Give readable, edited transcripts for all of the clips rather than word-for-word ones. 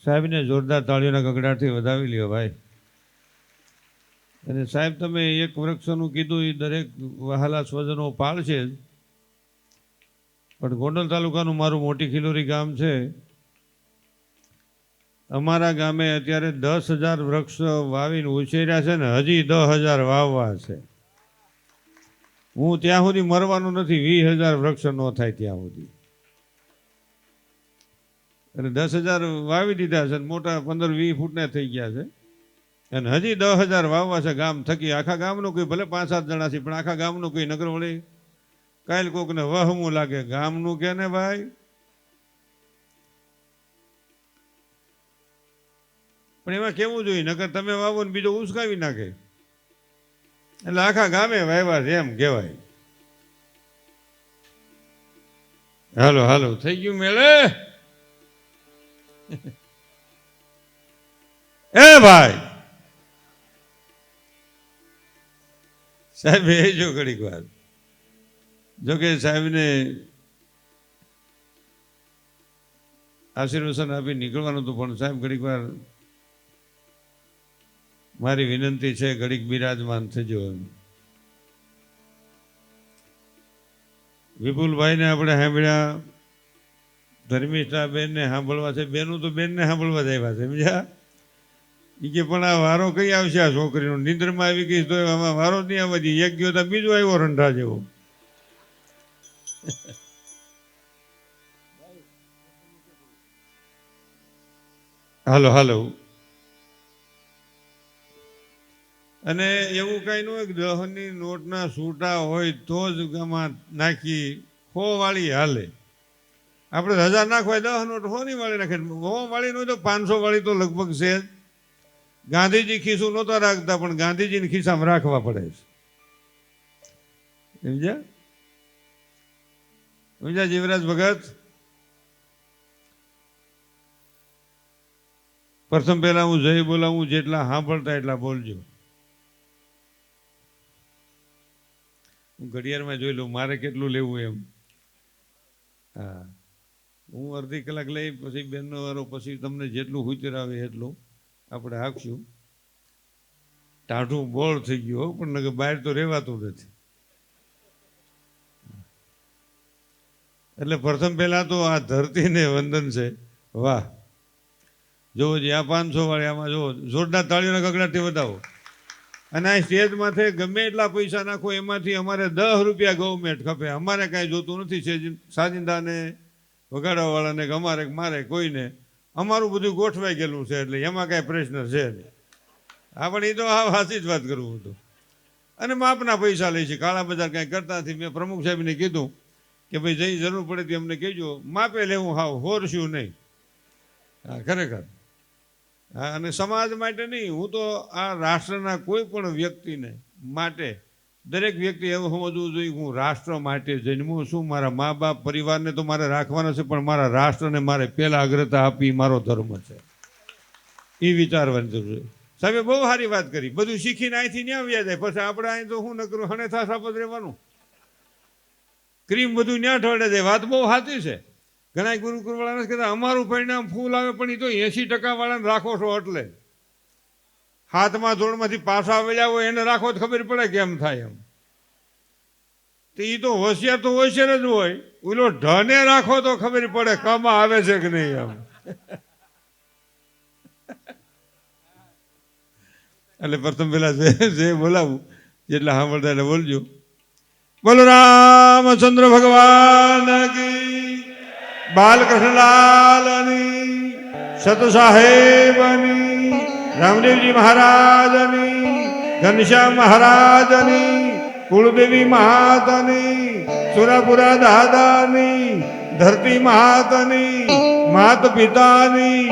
સાહેબને જોરદાર તાળીઓના ગગડાટથી વધાવી લ્યો ભાઈ. અને સાહેબ તમે એક વૃક્ષનું કીધું એ દરેક વહાલા સ્વજનો પાળશે જ. પણ ગોંડલ તાલુકાનું મારું મોટી ખીલોરી ગામ છે. અમારા ગામે અત્યારે 10,000 વૃક્ષ વાવીને ઉછેર્યા છે ને હજી 10,000 વાવવા છે. હું ત્યાં સુધી મરવાનું નથી, 20,000 વૃક્ષ ન થાય ત્યાં સુધી. અને 10,000 વાવી દીધા છે, મોટા 15-20 ફૂટના થઈ ગયા છે. અને હજી 10,000 વાવવા છે ગામ થકી. આખા ગામનું કોઈ ભલે 5-7 જણા છે પણ આખા ગામનું કોઈ નગર વળી કાલ કોકને વહમું લાગે ગામનું કે ને ભાઈ. પણ એમાં કેવું જોઈએ, નગર તમે વાવો ને બીજો ઉસકાવી નાખે. એટલે આખા ગામે વાવ્યા છે એમ કહેવાય. હાલો હાલો થઈ ગયું મેળે. એ ભાઈ સાહેબ એ જો ઘડીક વાર જોકે સાહેબને આશીર્વચન આપી નીકળવાનું હતું, પણ સાહેબ ઘડીક વાર મારી વિનંતી છે ઘડીક બિરાજમાન થજો. વિપુલભાઈને આપણે સાંભળ્યા, ધર્મિષ્ઠાબેનને સાંભળવા છે, બેનું તો બેનને સાંભળવા જ આવ્યા છે સમજ્યા. એ કે પણ આ વારો કઈ આવશે આ છોકરીનો, નિંદ્રમાં આવી ગઈ તો આમાં વારો જ નહીં આવવા દે. એક ગયો તો બીજો આવ્યો રંઢા જેવો. હાલો હાલો. અને એવું કઈ ન હોય કે 10ની નોટના છૂટા હોય તો જ આમાં નાખી હો વાળી હાલે. આપણે 1000 નાખવાય 10 નોટ હોની વાળી નાખે. હો વાળી નો તો 500 વાળી તો લગભગ છે જ. ગાંધીજી ખિસ્સું નહોતા રાખતા પણ ગાંધીજીને ખિસ્સામાં રાખવા પડે છે સમજ્યા. સમજ્યા જીવરાજ ભગત. પ્રથમ પહેલા હું જય બોલાવું, જેટલા સાંભળતા એટલા બોલજો. હું ઘડિયાળમાં જોઈ લઉં મારે કેટલું લેવું એમ. હા હું અડધી કલાક લઈ પછી બેનનો વારો, પછી તમને જેટલું હુતર આવે એટલું આપણે આપશું. ટાઢું બોળ થઈ ગયું પણ બહાર તો રહેવાતું નથી. એટલે પ્રથમ પહેલા તો આ ધરતીને વંદન છે. વાહ જોવો જે આ 500 વાળી આમાં જો જોરદાર તાળીઓના ગગડાટથી વધાવો. અને આ સ્ટેજ માથે ગમે એટલા પૈસા નાખો એમાંથી અમારે 10 રૂપિયા ગવર્મેન્ટ ખપે. અમારે કાંઈ જોતું નથી સાજિંદાને વગાડવાવાળાને કે અમારે મારે કોઈને. અમારું બધું ગોઠવાઈ ગયેલું છે એટલે એમાં કાંઈ પ્રશ્ન છે નહીં. આપણે એ તો આ સાચી જ વાત કરવું હતું. અને માપના પૈસા લઈ છે, કાળા બજાર કાંઈ કરતા નથી. મેં પ્રમુખ સાહેબને કીધું કે ભાઈ જઈ જરૂર પડે તે અમને કહેજો, માપે લેવું હાવ હોરશું નહીં. હા ખરેખર. હા અને સમાજ માટે નહીં, હું તો આ રાષ્ટ્રના કોઈ પણ વ્યક્તિને માટે દરેક વ્યક્તિ એવું સમજવું જોઈએ હું રાષ્ટ્ર માટે જન્મું છું. મારા મા બાપ પરિવારને તો મારે રાખવાના છે પણ મારા રાષ્ટ્રને મારે પહેલાં અગ્રતા આપી મારો ધર્મ છે એ વિચારવાની જરૂર છે. સાહેબે બહુ સારી વાત કરી. બધું શીખીને અહીંથી ન્યા વ્યા જાય પછી આપણે અહીં તો શું ન કરું હણેથા સાપત રહેવાનું. ક્રીમ બધું ન્યા ઠળે જાય. વાત બહુ સાચી છે. ઘણા ગુરુકુળવાળા નથી કહેતા અમારું પરિણામ ફૂલ આવે પણ એ તો 80% વાળાને રાખો છો એટલે. હાથમાં જોડમાંથી પાછા આવેલા હોય એને રાખો તો ખબર પડે કેમ થાય એમ. તો એ તો હોશિયાર તો હોશિયાર જ હોય. ઓલો ઢને રાખો તો ખબર પડે કમાં આવે છે કે નહીં એમ. એટલે પ્રથમ પેલા જે બોલાવું જેટલા સાંભળતા એટલે બોલજો. બોલો રામચંદ્ર ભગવાન કી, બાલકૃષ્ણલાલની, સત સાહેબની, રામદેવજી મહારાજની, ઘનશ્યામ મહારાજની, કુળદેવી મહાતની, સુરાપુરા દાદાની, ધરતી મહાતની, માત પિતાની,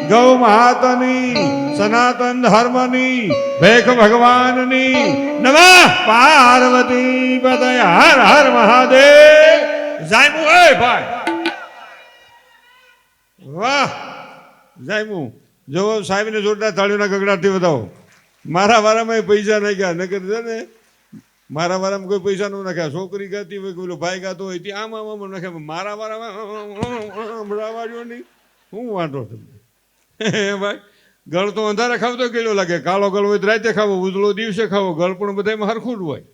ગૌ મહાતની, સનાતન ધર્મની, ભેખ ભગવાનની, નમઃ પાર્વતી પતય હર હર મહાદેવ. જાયમુ એ ભાઈ વાહ જાયમુ. જો સાહેબને જોરદાર તાળીઓના ગગડાટથી વધાવો. મારા વારામાં પૈસા નાખ્યા નકર છે ને મારા વારામાં કોઈ પૈસા ન નાખ્યા. છોકરી ગાતી હોય કોઈ ભાઈ ગાતો હોય ત્યાં આમ નાખ્યા. મારા વારામાં નહીં શું વાંધો તમને. ભાઈ ગળ તો અંધારે ખાવ તો કેળો લાગે, કાળો ગળ હોય તો રાતે ખાવો, ઉજળો દિવસે ખાવો, ગળ પણ બધામાં હરખું જ હોય.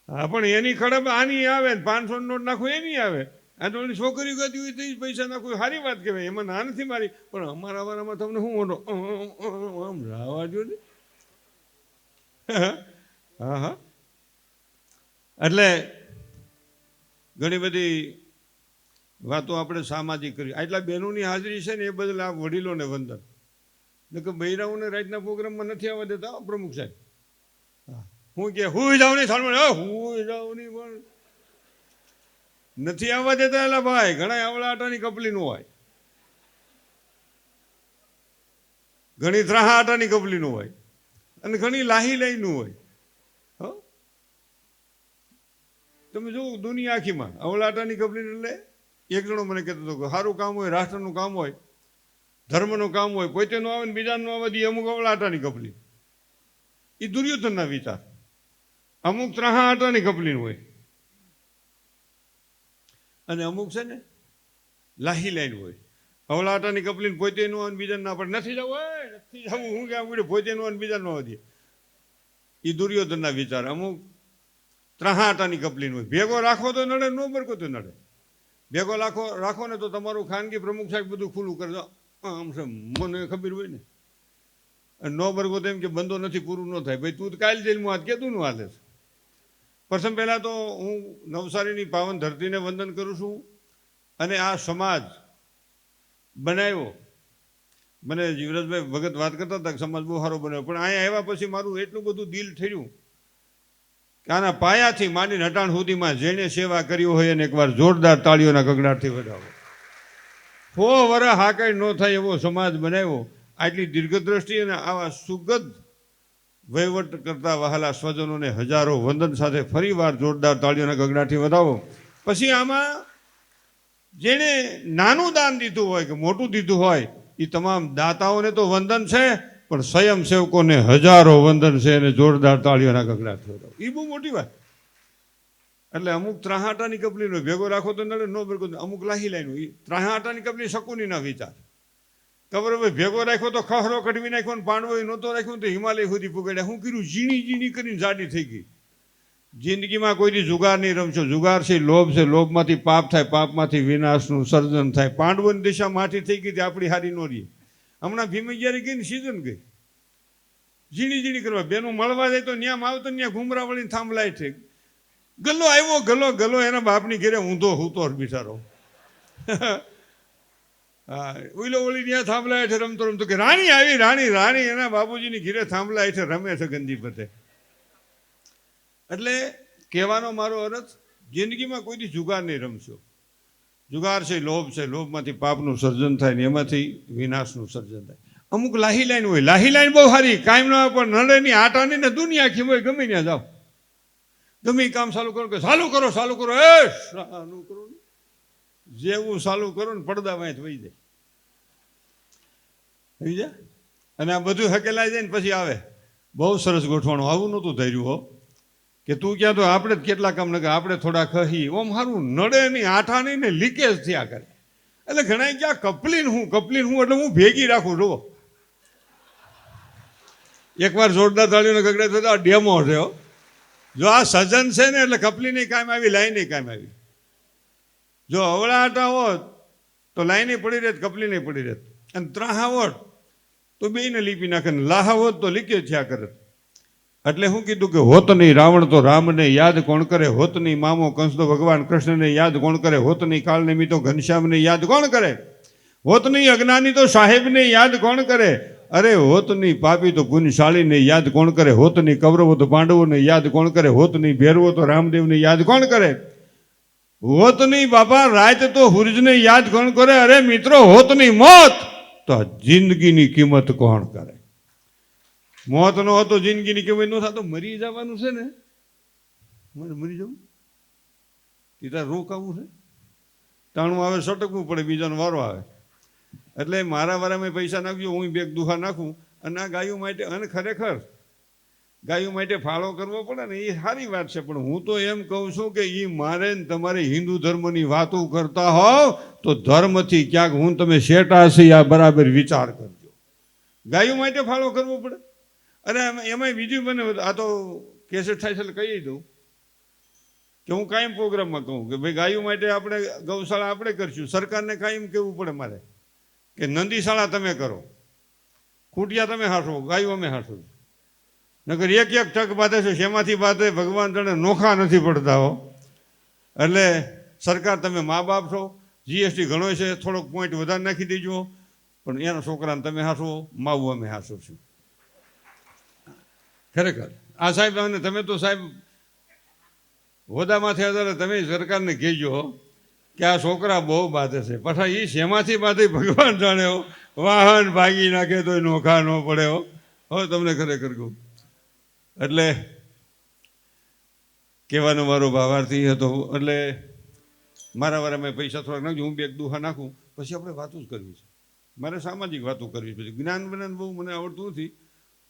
હા પણ એની ખડબ આની આવે, 500 નોટ નાખો એની આવે. આ તો છોકરી ગતી હોય તો જ પૈસા નાખો, સારી વાત કહેવાય, એમાં ના નથી મારી. પણ અમારા વારામાં તમને શું મોટો આમ રાવા જો ને. હા હા, એટલે ઘણી બધી વાતો આપણે સામાજિક કરી. આટલા બહેનોની હાજરી છે ને એ બદલ આ વડીલોને વંદન. કે બૈરાઓને રાતના પ્રોગ્રામમાં નથી આવવા દેતા પ્રમુખ સાહેબ. હા, હું કે હું જાઉં નહીં સાંભળે, હું જાઉં નહીં પણ નથી આવવા દેતા. એટલે ભાઈ ઘણા આવડા આટાની કપલીનું હોય, ઘણી ત્રાહા આટાની કપલીનું હોય, અને ઘણી લાહી લઈનું હોય. તમે જો દુનિયા આખીમાં આવડા આટાની કપલીને એટલે એક જણો મને કહેતો હતો કે સારું કામ હોય, રાષ્ટ્રનું કામ હોય, ધર્મનું કામ હોય, પોતે નો આવે ને બીજાનું આવે દે, અમુક આવડા આટાની કપલી. એ દુર્યોધનના વિચાર. અમુક ત્રાહા આટાની કપલીનું હોય, અને અમુક છે ને લાહી લાઈન હોય. અવળા આટાની કપલીને પોતે નો આવે બીજા ના પડે, નથી જવું, નથી જવું, હું ક્યાં પડે, પોતે નો આવે બીજા નો આવે દે. એ દુર્યોધનના વિચાર. અમુક ત્રાહા આટાની કપલીનું હોય. ભેગો રાખો તો નડે, નો બરકો તો નડે. ભેગો રાખો ને તો તમારું ખાનગી પ્રમુખ સાહેબ બધું ખુલ્લું કરજો. આમ છે મને ખબર હોય ને. નો બરકો તો એમ કે બંધો નથી, પૂરું ન થાય. ભાઈ તું કાલ જેલમાં હાથ કેતું નું હાલે છે. પ્રથમ પહેલાં તો હું નવસારીની પાવન ધરતીને વંદન કરું છું. અને આ સમાજ બનાવ્યો, મને જીવરાજભાઈ ભગત વાત કરતા હતા કે સમાજ બહુ સારો બનાવ્યો. પણ અહીંયા આવ્યા પછી મારું એટલું બધું દિલ થયું કે આના પાયાથી માંડીને હટાણ સુધીમાં જેણે સેવા કરી હોય એને એકવાર જોરદાર તાળીઓના ગગડાટથી વધાવો. 100 વર્ષ હાકાઈ ન થાય એવો સમાજ બનાવ્યો. આટલી દીર્ઘદ્રષ્ટિ અને આવા સુગધ વહીવટ કરતા વહાલા સ્વજનોને હજારો વંદન સાથે ફરીવાર જોરદાર તાળીઓના ગગડાથી વધાવો. પછી આમાં જેણે નાનું દાન દીધું હોય કે મોટું દીધું હોય એ તમામ દાતાઓને તો વંદન છે, પણ સ્વયંસેવકોને હજારો વંદન છે, અને જોરદાર તાળીઓના ગગડાથી વધાવો. એ બહુ મોટી વાત. એટલે અમુક ત્રાહાટાની કપલીનો ભેગો રાખો તો નડે, નો ભેગો. અમુક લાહી લાઈનું. એ ત્રાહાટાની કપલી શકુનીના વિચાર. ખબર હવે ભેગો રાખ્યો તો ખહરો કઢવી નાખ્યો, ને પાંડવો નહોતો રાખ્યો તો હિમાલય સુધી પુગાડ્યા. શું કર્યું? ઝીણી ઝીણી કરીને જાડી થઈ ગઈ. જિંદગીમાં કોઈથી જુગાર નહીં રમશો. જુગાર છે લોભ છે, લોભમાંથી પાપ થાય, પાપમાંથી વિનાશનું સર્જન થાય. પાંડવોની દિશા માઠી થઈ ગઈ, આપણી હારી નો રહી. હમણાં ભીમૈયારી ગઈ ને સિઝન ગઈ. ઝીણી ઝીણી કરવા બેનું મળવા જાય તો ન્યામ આવતો ત્યાં ઘુમરા વળીને થાંભલાય છે. ગલ્લો આવ્યો, ગલ્લો એના બાપની ઘેરે ઊંધો હૂતો બિચારો. હા, ઉઈલો ઓલી ત્યાં થાંભલા હેઠે રમતો કે રાણી આવી, રાણી એના બાબુજીની ઘીરે થાંભલા હેઠે રમે છે ગંદી પતે. એટલે કહેવાનો મારો અર્થ, જિંદગીમાં કોઈથી જુગાર નહીં રમશો. જુગાર છે લોભ છે, લોભમાંથી પાપનું સર્જન થાય ને એમાંથી વિનાશનું સર્જન થાય. અમુક લાહી લાઈન હોય. લાહી લાઈન બહુ સારી, કાયમ ના પણ નડે નહીં, આટાની ને દુનિયા આખી હોય. ગમે ત્યાં જાઓ, ગમે કામ ચાલુ કરો કે ચાલુ કરો, ચાલુ કરો, ચાલુ કરો. જેવું ચાલુ કરો ને પડદા વાંચ વહી જાય. થઈ જાય. અને આ બધું હકેલાઈ જાય ને પછી આવે બહુ સરસ ગોઠવાણું. આવું નહોતું ધૈર્યું હો કે તું ક્યાં તો આપણે જ કેટલા કામ ન કરે, આપણે થોડા કહી ઓમ સારું નડે નહીં, આઠા નહીં ને લીકેજ થયા કરે. એટલે ઘણા ક્યાં કપલીન હું એટલે હું ભેગી રાખું. જુઓ, એકવાર જોરદાર તાળીઓને ગગડે તો આ ડેમો છે. જો આ સજન છે ને એટલે કપલી નહીં કામ આવી, લાઈ નહીં કામ આવી. જો અવળા આટા હોત તો લાઈને પડી રહેત, કપલી નહીં પડી રહેત. અને ત્રાહા હોત તો બેને લીપી નાખે, લાહા હોત તો લીકેજ થયા કરે. એટલે શું કીધું કે હોત નહીં રાવણ તો રામને યાદ કોણ કરે, હોત નહીં મામો કંસ તો ભગવાન કૃષ્ણને યાદ કોણ કરે, હોત નહીં કાળનેમી તો ઘનશ્યામને યાદ કોણ કરે, હોત નહીં અજ્ઞાની તો સાહેબને યાદ કોણ કરે, અરે હોત નહીં પાપી તો ગુણશાળીને યાદ કોણ કરે, હોત નહીં કૌરવો તો પાંડવોને યાદ કોણ કરે, હોત નહીં ભેરવો તો રામદેવને યાદ કોણ કરે, હોત નહીં બાપા રાત તો હુરજને યાદ કોણ કરે, અરે મિત્રો હોત નહીં મોત તો જિંદગીની કિંમત કોણ કરે. મોત નો હતો જિંદગીની કિંમત નો થતો, મરી જવાનું છે ને, મરી જવું તીતા રોકાવું છે, ટાણું આવે સટકવું પડે, બીજાનો વારો આવે. એટલે મારા વારામાં પૈસા નાખજો, હું બેગ દુહા નાખું અને આ ગાયો માટે. અને ખરેખર ગાયો માટે ફાળો કરવો પડે ને એ સારી વાત છે, પણ હું તો એમ કહું છું કે એ મારે ને તમારે હિન્દુ ધર્મની વાતો કરતા હોવ તો ધર્મથી ક્યાંક હું તમે શેટા છે આ બરાબર વિચાર કરજો. ગાયો માટે ફાળો કરવો પડે. અને એમાં બીજું મને આ તો કેસેટ થાય છે એટલે કહી દઉં કે હું કાયમ પ્રોગ્રામમાં કહું કે ભાઈ ગાયો માટે આપણે ગૌશાળા આપણે કરશું. સરકારને કાયમ કહેવું પડે મારે કે નંદીશાળા તમે કરો, ખૂટિયા તમે હાંસો, ગાયો અમે હાંસો. નકર એક એક ટક બાંધે છે, શેમાંથી બાંધે ભગવાન જાણે નોખા નથી પડતા હો. એટલે સરકાર તમે મા બાપ છો, જીએસટી ઘણો છે, થોડોક પોઈન્ટ વધારે નાખી દેજો, પણ એના છોકરાને તમે હાંસો, માવું અમે હાંસો છું. ખરેખર આ સાહેબ અને તમે તો સાહેબ હોદામાંથી હતા તમે સરકારને કહેજો કે આ છોકરા બહુ બાંધે છે, પાછા એ શેમાંથી બાંધે ભગવાન જાણે હો. વાહન ભાગી નાખે તો નોખા ન પડે હો. હવે તમને ખરેખર કહું એટલે કહેવાનો મારો ભાવાર્થી હતો. એટલે મારા વારા મેં પૈસા થોડાક નાખજો, હું બે દુહા નાખું, પછી આપણે વાતો જ કરવી છે. મારે સામાજિક વાતો કરવી છે. જ્ઞાન જ્ઞાન બહુ મને આવડતું નથી,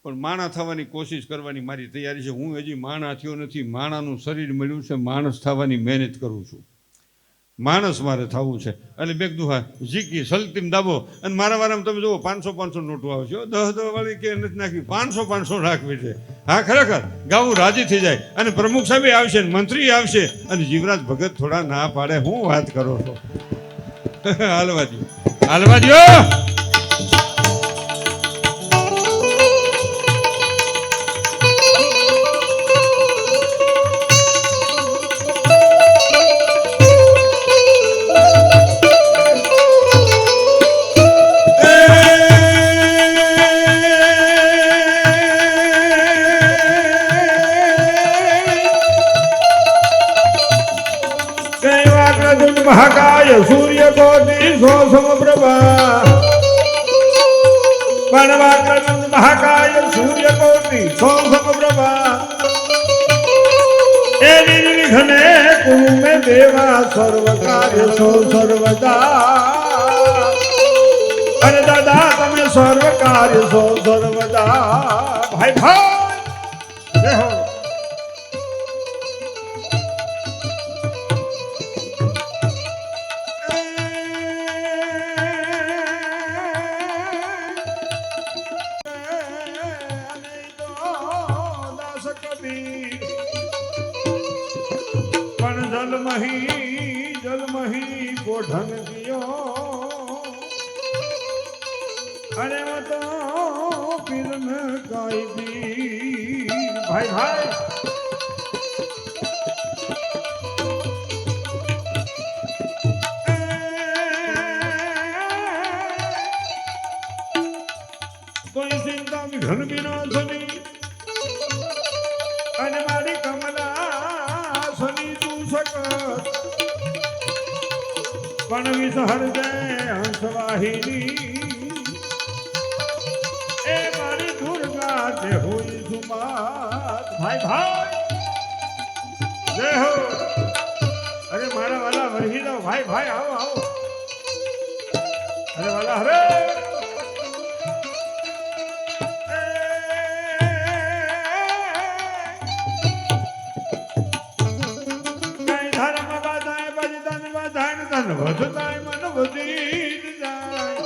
પણ માણા થવાની કોશિશ કરવાની મારી તૈયારી છે. હું હજી માણા થયો નથી, માણાનું શરીર મળ્યું છે, માણસ થવાની મહેનત કરું છું. માણસ મારે થવું છે. એટલે બે દુહા ઝીકી સલતીમ દાબો. અને મારા વારામાં તમે જુઓ 500 નોટો આવે છે, 10 વાળી કે નથી નાખવી, 500 રાખવી છે. હા ખરેખર ગાવું રાજી થઈ જાય. અને પ્રમુખ સાહેબ આવશે, મંત્રી આવશે, અને જીવરાજ ભગત થોડા ના પાડે. હું વાત કરો છો? હાલવા દો, હાલવા દો. મહાકાય સૂર્ય કોટી સમપ્રભા, વનવાક્રમ મહાકાય સૂર્ય કોટી સમપ્રભા, એ નિર્વિઘ્ને કુરુ મે દેવા સર્વ કાર્ય સર્વદા. અરે દાદા તમે સર્વ કાર્ય સર્વદા. ભાઈ ભાઈ જય હો. જલમહી ગોઢન દિયો, અરે તો પીરન કાયદી. ભાઈ ભાઈ કોઈ ચિંતા ઘન વિનાશની, અને મારી કમલા સની તું સકત, પણ વિસહર જય હંસવાહિની. એ મારી દુર્ગા જે હોય સુમાત. ભાઈ ભાઈ જય હો. અરે મારા વાલા વરહી દો. ભાઈ ભાઈ આવો આવો. અરે વાલા હરે વધતાય મન વધી જાય,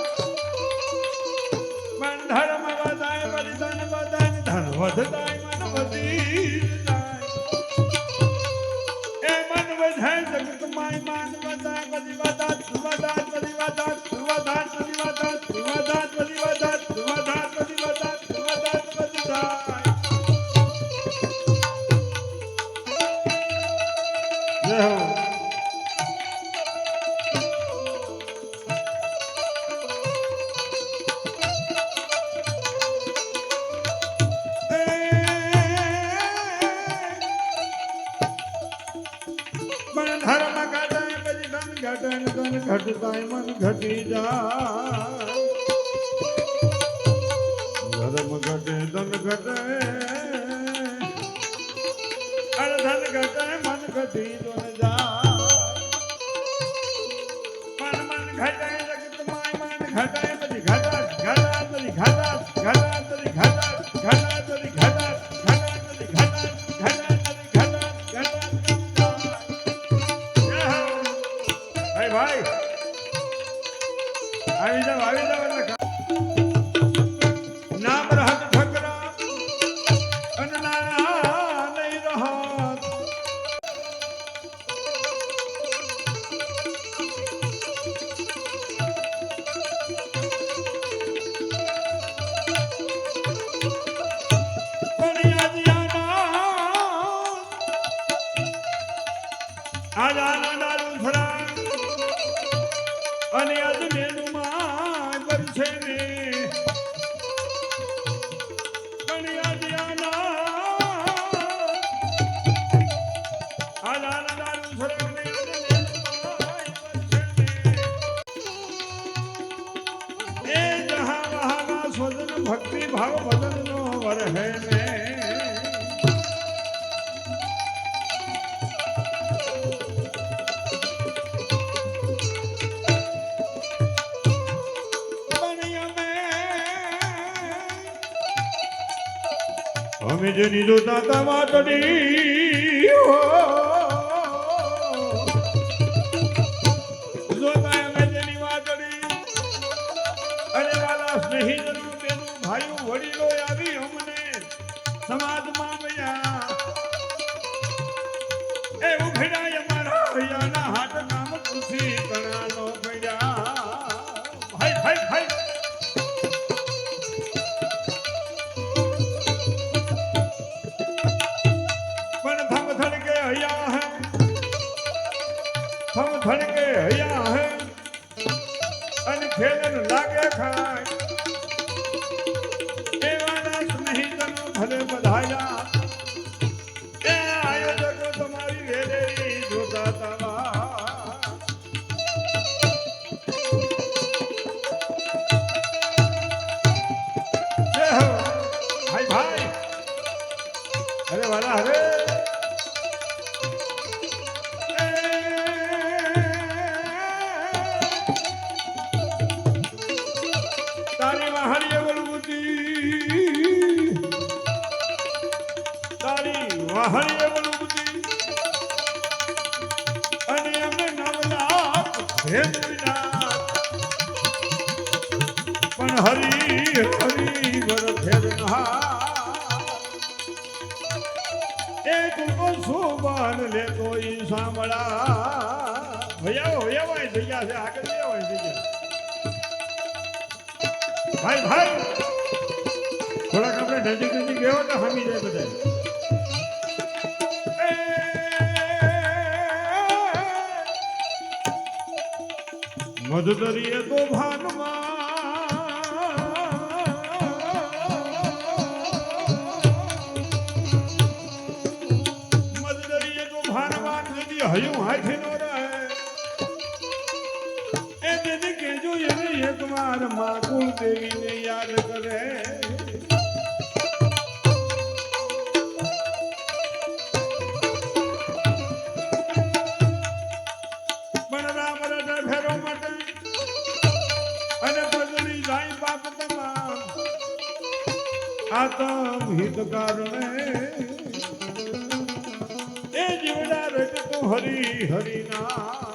મન ધર્મ વધાય બલિદાન વધાય, ધન વધતાય મન વધી જાય. એ મન વધાય જગત માય માન વધાય બધી વધાત વધાત બધી વધાત વધાત બધી વધાત વધાત બધી વધાત વધાત બધી વધાત વધાત બધી થાય. જય હો. ઘટતાય મન ઘટી જાય, ધર્મ ઘટે ધન ઘટે, અરે ધન ઘટે મન ઘટી દોન જાય. મન ઘટે જગત માય મન ઘટે બધી ઘટાત ઘટાત બધી ઘટાત ઘટાત બધી ઘટાત ઘટાત બધી ઘટાત ઘટાત ને કણિયા દિયાના આલાના દારૂ સરગને એ જહાં વહાના સ્વજન ભક્તિ ભાવ ભજન નો વર હે ને અમે જેની જોતા તા માટડી જોતા અમે જેની માટડી અરે વાલા સ્નેહીજનો બેનો ભાઈઓ વડીલો આવી અમને સમાજમાં મયા એ ઉભડાય અમારા ભૈયાના હાથ નામ ખુશી કણાનો પડ્યા ભાઈ ભાઈ ભાઈ हम थड़ के हया है अन खेलन लागे खाय एवाना नहीं तनो भले बधाया ए आयोजक तुम्हारी वेले जोता तवा जय हो भाई भाई अरे वाला अरे તારી વાહડીએ બલુબુતી અને અમે નવલા ભેદના પણ હરી હરી વર ફેરના એક સુબાન લે કોઈ સાંભળા ભૈયા હોય થઈ ગયા છે આગળ હોય થઈ ગયા ભાઈ ભાઈ થોડાક આપણે નજીક ગયો તો હમી જાય બધા મધુદરીએ તો ભાનમાં નદી હયું હાથી નો રહે એ દીદી કેજો એને એક વાર માં કુળ દેવીને યાદ કરે પણ રામ રટ ફેરો માટે અને બદલી જાય બાપ તમામ આતમ હિત કારણે એ જીવડા રટ તો હરી હરી ના